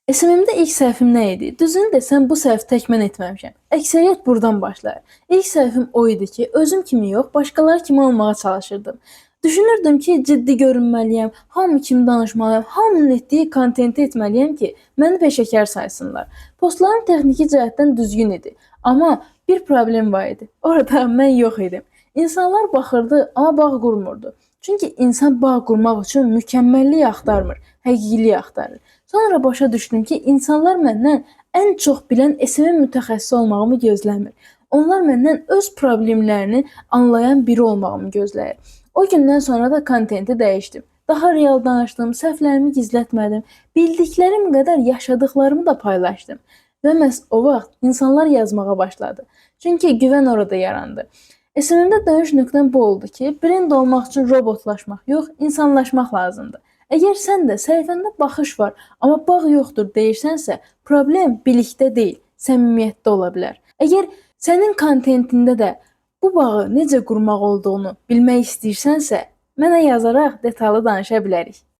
SMM-də ilk səhvim nə idi? Düzünü desəm, bu səhv tək mən etməmişəm. Əksəriyyət burdan başlayır. İlk səhvim o idi ki, özüm kimi yox, başqaları kimi olmağa çalışırdım. Düşünürdüm ki, ciddi görünməliyəm, hamı kimi danışmalıyam, hamının etdiyi kontenti etməliyəm ki, məni peşəkar saysınlar. Postlarım texniki cəhətdən düzgün idi, amma bir problem var idi. Orada mən yox idim. İnsanlar baxırdı, amma bağ qurmurdu. Çünki insan bağ qurmaq üçün mükəmməllik axtarmır, həqiqilik axtarır. Sonra başa düşdüm ki, insanlar məndən ən çox bilən SMM mütəxəssisi olmağımı gözləmir. Onlar məndən öz problemlərini anlayan biri olmağımı gözləyir. O gündən sonra da kontenti dəyişdim. Daha real danışdım, səhvlərimi gizlətmədim, bildiklərim qədər yaşadıklarımı da paylaşdım. Və məhz o vaxt insanlar yazmağa başladı. Çünki güvən orada yarandı. SMM-də dönüş nöqtəm bu oldu ki, brend olmaq üçün robotlaşmaq yox, insanlaşmaq lazımdır. Əgər sən də səhifəndə baxış var, amma bağ yoxdur deyirsənsə, problem bilikdə deyil, səmimiyyətdə ola bilər. Əgər sənin kontentində də bu bağı necə qurmaq olduğunu bilmək istəyirsənsə, mənə yazaraq detallı danışa bilərik.